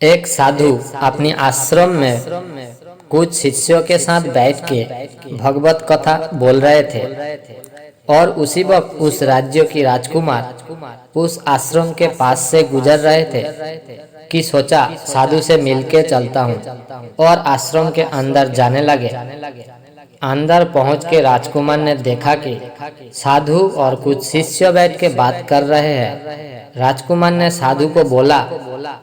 एक साधु अपने आश्रम में कुछ शिष्यों के साथ बैठ के भगवत कथा बोल रहे थे और उसी वक्त उस राज्य की राजकुमार उस आश्रम के पास से गुजर रहे थे कि सोचा साधु से मिलके चलता हूँ और आश्रम के अंदर जाने लगे। अंदर पहुंच के राजकुमार ने देखा कि साधु और कुछ शिष्य बैठ के बात कर रहे हैं। राजकुमार ने साधु को बोला,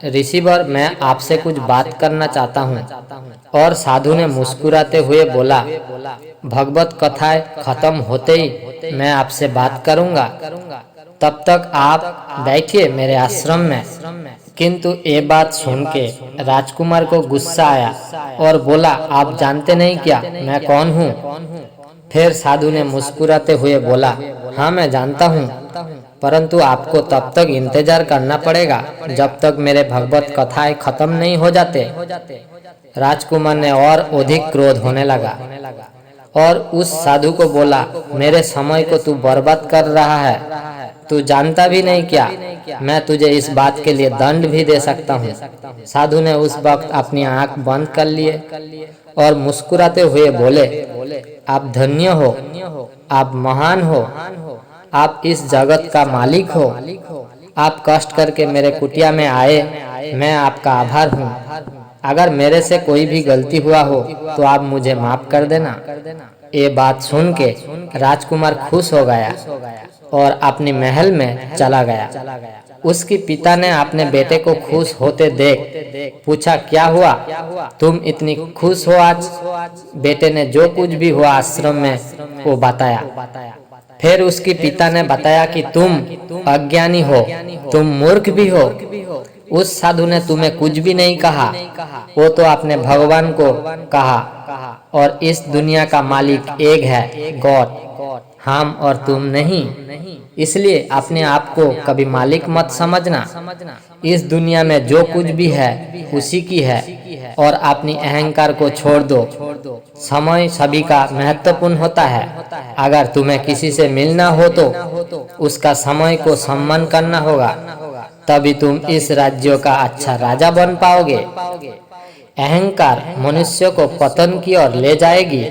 ऋषिवर, मैं आपसे कुछ बात करना चाहता हूँ। और साधु ने मुस्कुराते हुए बोला, भगवत कथाएं खत्म होते ही मैं आपसे बात करूँगा, तब तक आप बैठिए मेरे आश्रम में। किंतु ये बात सुन के राजकुमार को गुस्सा आया और बोला, आप जानते नहीं क्या मैं कौन हूँ? फिर साधु ने मुस्कुराते हुए बोला, हाँ मैं जानता हूँ, परंतु आपको तब तक इंतजार करना पड़ेगा जब तक मेरे भगवत कथाएं खत्म नहीं हो जाते। राजकुमार ने और अधिक क्रोध होने लगा और उस साधु को बोला, मेरे समय को तू बर्बाद कर रहा है, तू जानता भी नहीं क्या मैं तुझे इस बात के लिए दंड भी दे सकता हूँ। साधु ने उस वक्त अपनी आंख बंद कर लिए और मुस्कुराते हुए बोले, आप धन्य हो, आप महान हो, आप इस जगत का मालिक हो, आप कष्ट करके मेरे कुटिया में आए, मैं आपका आभार हूँ। अगर मेरे से कोई भी गलती हुआ हो तो आप मुझे माफ कर देना। ये बात सुन के राजकुमार खुश हो गया और अपनी महल में चला गया। उसके पिता ने अपने बेटे को खुश होते देख पूछा, क्या हुआ, तुम इतनी खुश हो आज? बेटे ने जो कुछ भी हुआ आश्रम में वो बताया। फिर उसके पिता ने बताया कि तुम अज्ञानी हो, तुम मूर्ख भी हो। उस साधु ने तुम्हें कुछ भी नहीं कहा, वो तो अपने भगवान को कहा, और इस दुनिया का मालिक एक है, गॉड, हम और तुम नहीं। इसलिए अपने आप को कभी मालिक मत समझना। इस दुनिया में जो कुछ भी है उसी की है और अपनी अहंकार को छोड़ दो। समय सभी का महत्वपूर्ण होता है। अगर तुम्हें किसी से मिलना हो तो उसका समय को सम्मान करना होगा, तभी तुम इस राज्य का अच्छा राजा बन पाओगे। अहंकार मनुष्य को पतन की ओर ले जाएगी,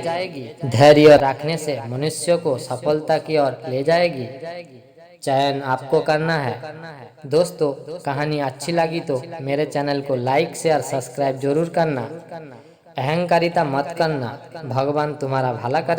धैर्य रखने से मनुष्य को सफलता की ओर ले जाएगी। चयन आपको करना है। दोस्तों, कहानी अच्छी लगी तो मेरे चैनल को लाइक शेयर सब्सक्राइब जरूर करना। अहंकारिता मत करना, भगवान तुम्हारा भला करे।